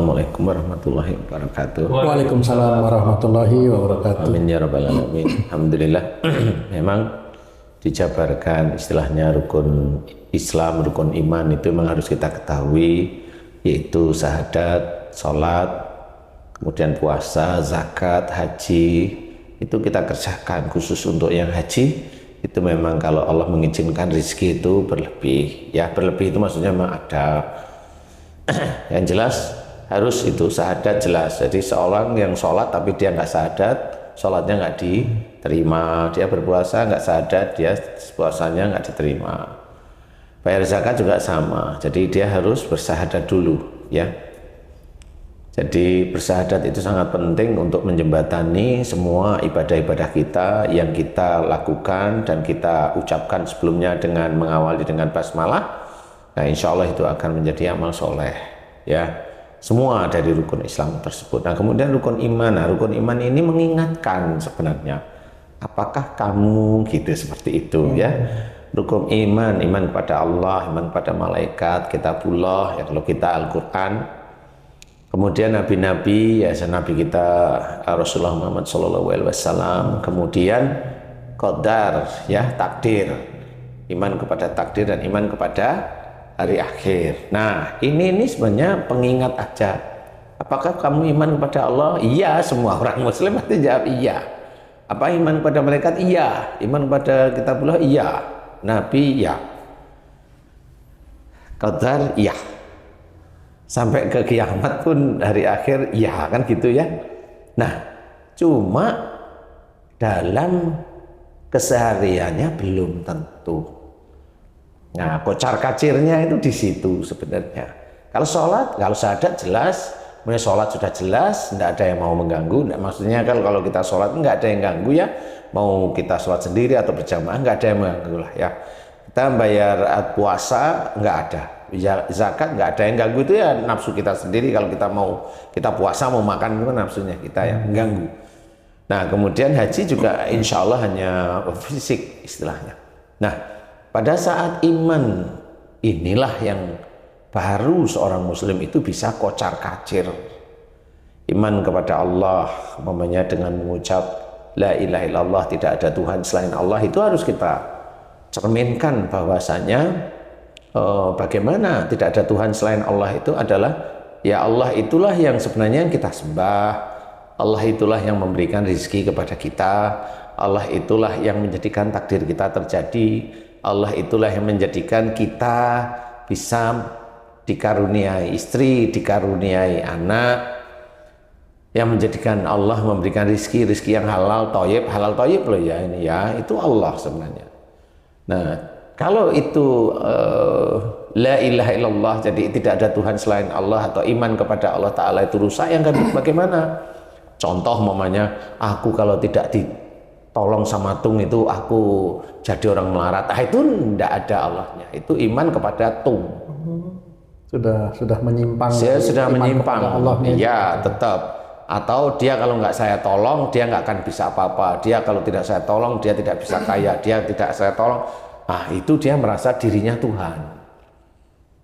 Assalamualaikum warahmatullahi wabarakatuh. Waalaikumsalam warahmatullahi wabarakatuh. Amin ya rabbal alamin. Alhamdulillah. Memang dijabarkan istilahnya rukun Islam, rukun iman itu memang harus kita ketahui, yaitu syahadat, sholat, kemudian puasa, zakat, haji. Itu kita kerjakan. Khusus untuk yang haji itu memang kalau Allah mengizinkan rezeki itu berlebih. Ya berlebih itu maksudnya memang ada. Yang jelas harus itu syahadat jelas. Jadi seorang yang sholat tapi dia nggak syahadat, sholatnya nggak diterima. Dia berpuasa nggak syahadat, dia puasanya nggak diterima. Bayar zakat juga sama. Jadi dia harus bersyahadat dulu, ya. Jadi bersyahadat itu sangat penting untuk menjembatani semua ibadah-ibadah kita yang kita lakukan dan kita ucapkan sebelumnya dengan mengawali dengan basmalah. Nah, insya Allah itu akan menjadi amal soleh, ya. Semua dari rukun Islam tersebut. Nah, kemudian rukun iman. Nah, rukun iman ini mengingatkan sebenarnya, apakah kamu gitu seperti itu, ya. Rukun iman, iman kepada Allah, iman kepada malaikat, kitabullah, ya kalau kita Al-Quran. Kemudian nabi-nabi, ya nabi kita Rasulullah Muhammad SAW. Kemudian qadar, ya takdir, iman kepada takdir dan iman kepada hari akhir. Nah ini sebenarnya pengingat aja. Apakah kamu iman kepada Allah? Iya, semua orang Muslim pasti jawab iya. Apa iman kepada malaikat? Iya. Iman kepada kitabullah? Iya. Nabi? Iya. Qadar? Iya. Sampai ke kiamat pun hari akhir, ya kan gitu ya. Nah, cuma dalam kesehariannya belum tentu. Nah, kocar kacirnya itu di situ sebenarnya. Kalau sholat, kalau syahadat jelas, mulai sholat sudah jelas, tidak ada yang mau mengganggu. Maksudnya kalau kita sholat nggak ada yang ganggu ya. Mau kita sholat sendiri atau berjamaah nggak ada yang mengganggu lah ya. Kita bayar puasa nggak ada. Zakat nggak ada yang ganggu, itu ya nafsu kita sendiri. Kalau kita puasa mau makan itu kan nafsunya kita yang mengganggu. Nah kemudian haji juga insya Allah hanya fisik istilahnya. Nah pada saat iman inilah yang baru seorang muslim itu bisa kocar kacir. Iman kepada Allah umpamanya dengan mengucap la ilaha illallah, tidak ada Tuhan selain Allah, itu harus kita cerminkan bahwasanya bagaimana tidak ada Tuhan selain Allah itu adalah ya Allah itulah yang sebenarnya yang kita sembah, Allah itulah yang memberikan rezeki kepada kita, Allah itulah yang menjadikan takdir kita terjadi, Allah itulah yang menjadikan kita bisa dikaruniai istri, dikaruniai anak, yang menjadikan Allah memberikan rezeki yang halal toyib loh ya ini ya, itu Allah sebenarnya. Nah kalau itu la ilaha illallah, jadi tidak ada Tuhan selain Allah, atau iman kepada Allah Ta'ala itu rusak, yang kan bagaimana? Contoh umpamanya, aku kalau tidak ditolong sama tung itu aku jadi orang melarat. Itu tidak ada Allahnya, itu iman kepada tung. Sudah menyimpang. Sudah menyimpang. Allahnya. Ya tetap. Atau dia kalau nggak saya tolong, dia nggak akan bisa apa-apa. Dia kalau tidak saya tolong, dia tidak bisa kaya. Dia tidak saya tolong. Nah itu dia merasa dirinya Tuhan.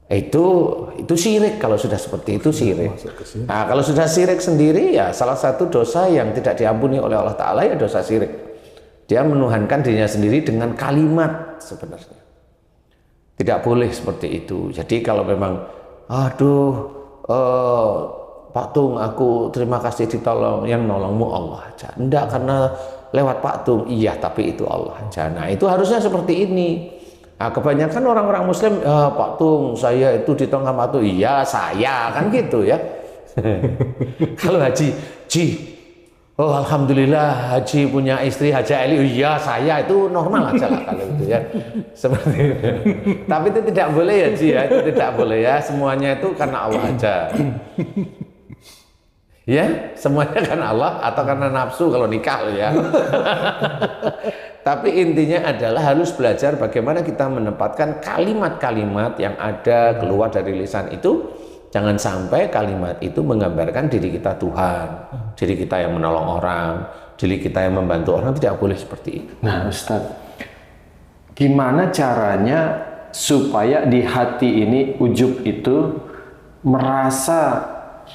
Itu syirik. Kalau sudah seperti itu syirik. Nah kalau sudah syirik sendiri ya salah satu dosa yang tidak diampuni oleh Allah Ta'ala ya dosa syirik. Dia menuhankan dirinya sendiri dengan kalimat sebenarnya. Tidak boleh seperti itu. Jadi kalau memang Pak Tung aku terima kasih ditolong, yang nolongmu Allah aja. Enggak karena lewat Pak Tung, iya tapi itu Allah aja. Nah itu harusnya seperti ini. Nah, kebanyakan orang-orang Muslim, Pak Tung saya itu ditolong sama Pak Tung, iya saya kan gitu ya. Kalau haji, oh alhamdulillah haji punya istri Haji Eli, iya saya, itu normal aja lah kalau itu ya. Seperti itu. Tapi itu tidak boleh ya Ji ya, itu tidak boleh ya. Semuanya itu karena Allah aja. Ya, semuanya kan Allah atau karena nafsu kalau nikah ya. Tapi intinya adalah harus belajar bagaimana kita menempatkan kalimat-kalimat yang ada keluar dari lisan itu. Jangan sampai kalimat itu menggambarkan diri kita Tuhan, diri kita yang menolong orang, diri kita yang membantu orang, tidak boleh seperti itu. Nah Ustadz, gimana caranya supaya di hati ini ujub itu merasa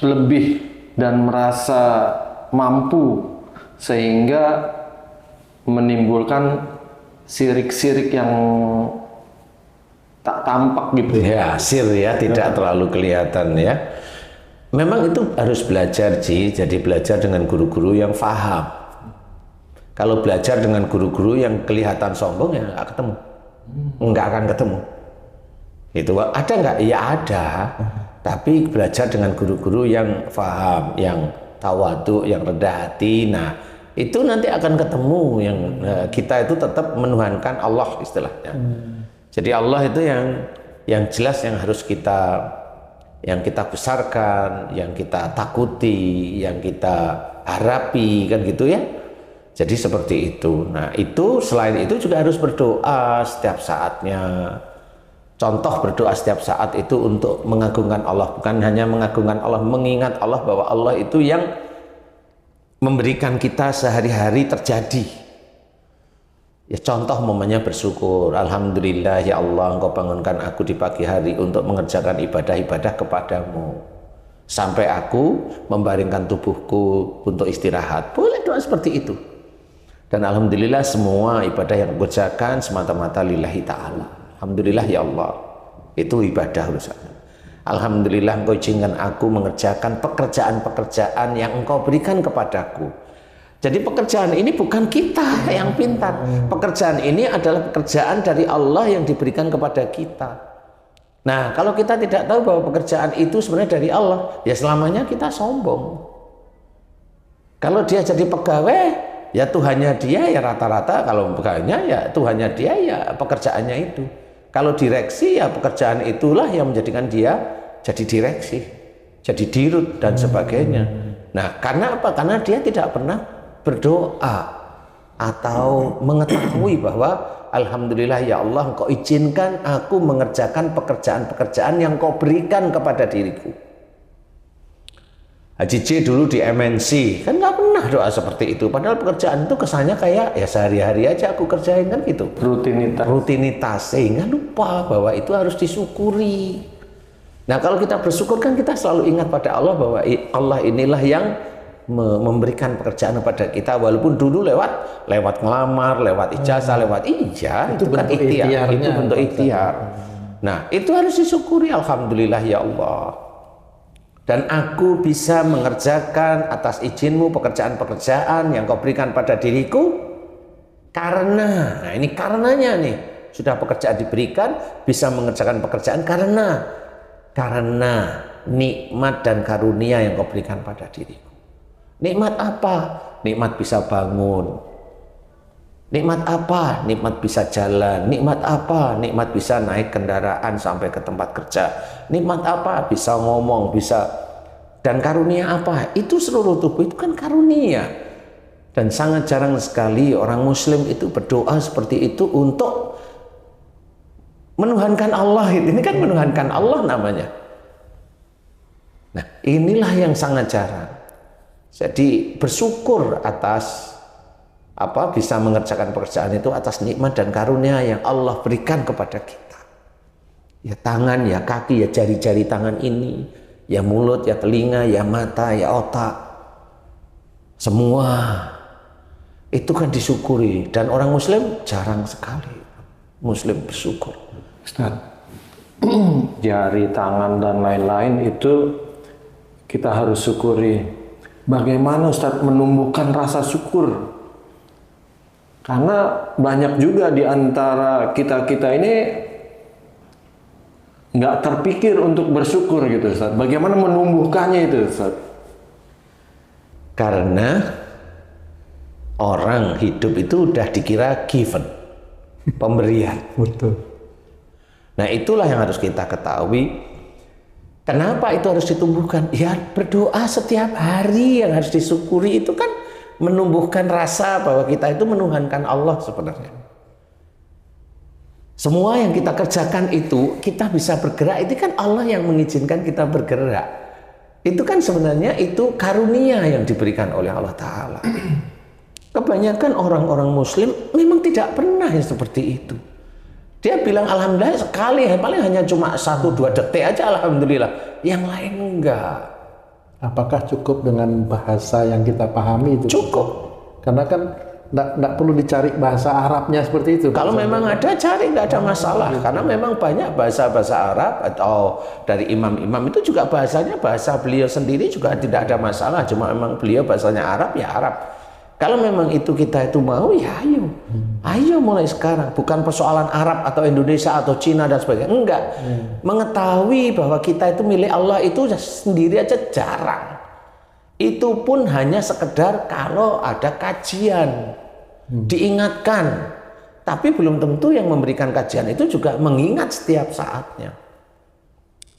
lebih dan merasa mampu sehingga menimbulkan sirik-sirik yang tak tampak gitu ya, sir ya, tidak terlalu kelihatan ya. Memang itu harus belajar Ji, jadi belajar dengan guru-guru yang faham. Kalau belajar dengan guru-guru yang kelihatan sombong ya nggak ketemu, nggak akan ketemu. Itu ada nggak? Ya ada. Tapi belajar dengan guru-guru yang faham, yang tawadhu, yang rendah hati. Nah, itu nanti akan ketemu yang kita itu tetap menuhankan Allah istilahnya. Jadi Allah itu yang jelas yang harus kita besarkan, yang kita takuti, yang kita harapi kan gitu ya. Jadi seperti itu. Nah, itu selain itu juga harus berdoa setiap saatnya. Contoh berdoa setiap saat itu untuk mengagungkan Allah, bukan hanya mengagungkan Allah, mengingat Allah bahwa Allah itu yang memberikan kita sehari-hari terjadi. Ya contoh momennya bersyukur, alhamdulillah ya Allah Engkau bangunkan aku di pagi hari untuk mengerjakan ibadah-ibadah kepadamu. Sampai aku membaringkan tubuhku untuk istirahat. Boleh doa seperti itu. Dan alhamdulillah semua ibadah yang aku kerjakan semata-mata lillahi ta'ala. Alhamdulillah ya Allah, itu ibadah urusannya. Alhamdulillah Engkau izinkan aku mengerjakan pekerjaan-pekerjaan yang Engkau berikan kepadaku. Jadi pekerjaan ini bukan kita yang pintar. Pekerjaan ini adalah pekerjaan dari Allah yang diberikan kepada kita. Nah, kalau kita tidak tahu bahwa pekerjaan itu sebenarnya dari Allah, ya selamanya kita sombong. Kalau dia jadi pegawai, ya Tuhannya dia, ya rata-rata kalau pegawainya ya Tuhannya dia, ya pekerjaannya itu. Kalau direksi, ya pekerjaan itulah yang menjadikan dia jadi direksi, jadi dirut dan sebagainya. Nah, karena apa? Karena dia tidak pernah berdoa atau mengetahui bahwa alhamdulillah ya Allah Engkau izinkan aku mengerjakan pekerjaan-pekerjaan yang Kau berikan kepada diriku. Haji J dulu di MNC kan nggak pernah doa seperti itu, padahal pekerjaan itu kesannya kayak ya sehari-hari aja aku kerjain kan gitu, rutinitas sehingga lupa bahwa itu harus disyukuri. Nah kalau kita bersyukur kan kita selalu ingat pada Allah bahwa Allah inilah yang memberikan pekerjaan kepada kita, walaupun dulu lewat ngelamar, lewat ijazah, lewat itu kan ikhtiar, itu bentuk ikhtiar. Nah itu harus disyukuri, alhamdulillah ya Allah. Dan aku bisa mengerjakan atas izinmu pekerjaan-pekerjaan yang Kau berikan pada diriku karena, nah ini karenanya nih, sudah pekerjaan diberikan, bisa mengerjakan pekerjaan karena nikmat dan karunia yang Kau berikan pada diriku. Nikmat apa? Nikmat bisa bangun. Nikmat apa? Nikmat bisa jalan. Nikmat apa? Nikmat bisa naik kendaraan sampai ke tempat kerja. Nikmat apa? Bisa ngomong, bisa. Dan karunia apa? Itu seluruh tubuh itu kan karunia. Dan sangat jarang sekali orang muslim itu berdoa seperti itu untuk menuhankan Allah. Ini kan menuhankan Allah namanya. Nah, inilah yang sangat jarang. Jadi bersyukur atas bisa mengerjakan pekerjaan itu atas nikmat dan karunia yang Allah berikan kepada kita. Ya tangan, ya kaki, ya jari-jari tangan ini, ya mulut, ya telinga, ya mata, ya otak. Semua itu kan disyukuri, dan orang muslim jarang sekali muslim bersyukur. Ustaz, jari, tangan dan lain-lain itu kita harus syukuri. Bagaimana Ustaz menumbuhkan rasa syukur? Karena banyak juga di antara kita-kita ini nggak terpikir untuk bersyukur gitu Ustaz. Bagaimana menumbuhkannya itu Ustaz? Karena orang hidup itu udah dikira given, pemberian. Betul. Nah itulah yang harus kita ketahui. Kenapa itu harus ditumbuhkan? Ya berdoa setiap hari yang harus disyukuri itu kan menumbuhkan rasa bahwa kita itu menuhankan Allah sebenarnya. Semua yang kita kerjakan itu, kita bisa bergerak, itu kan Allah yang mengizinkan kita bergerak. Itu kan sebenarnya itu karunia yang diberikan oleh Allah Ta'ala. Kebanyakan orang-orang muslim memang tidak pernah yang seperti itu. Dia bilang alhamdulillah sekali, paling hanya cuma 1-2 detik aja alhamdulillah. Yang lain enggak. apakah cukup dengan bahasa yang kita pahami itu? Cukup. Karena kan nggak perlu dicari bahasa Arabnya seperti itu. Kalau memang ada, cari, nggak ada masalah. Karena memang banyak bahasa-bahasa Arab atau dari imam-imam itu juga bahasanya bahasa beliau sendiri juga tidak ada masalah. Cuma memang beliau bahasanya Arab, ya Arab. Kalau memang itu kita itu mau, ya ayo. Ayo mulai sekarang. Bukan persoalan Arab atau Indonesia atau Cina dan sebagainya. Enggak. Mengetahui bahwa kita itu milik Allah itu sendiri aja jarang. Itu pun hanya sekedar kalau ada kajian. Diingatkan. Tapi belum tentu yang memberikan kajian itu juga mengingat setiap saatnya.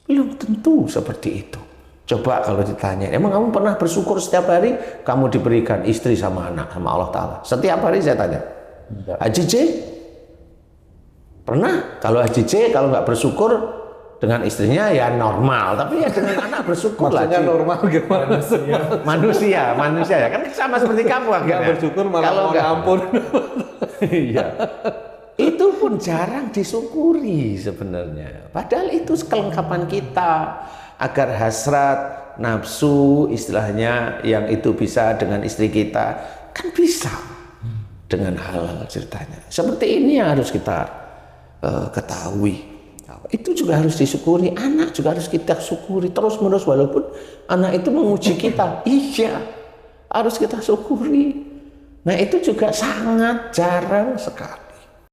Belum tentu seperti itu. Coba kalau ditanya, emang kamu pernah bersyukur setiap hari kamu diberikan istri sama anak sama Allah Ta'ala? Setiap hari saya tanya. Haji C? Pernah? Kalau Haji C kalau nggak bersyukur dengan istrinya ya normal, tapi ya dengan anak bersyukur lah. Maksudnya normal gimana? Manusia ya kan sama seperti kamu akhirnya. Nggak bersyukur malah kalau mau nggak ampun. Iya. Itu pun jarang disyukuri sebenarnya. Padahal itu kelengkapan kita. Agar hasrat, nafsu, istilahnya yang itu bisa dengan istri kita, kan bisa dengan halal ceritanya. Seperti ini yang harus kita ketahui. Itu juga harus disyukuri, anak juga harus kita syukuri terus-menerus walaupun anak itu menguji kita. Iya, harus kita syukuri. Nah itu juga sangat jarang sekali.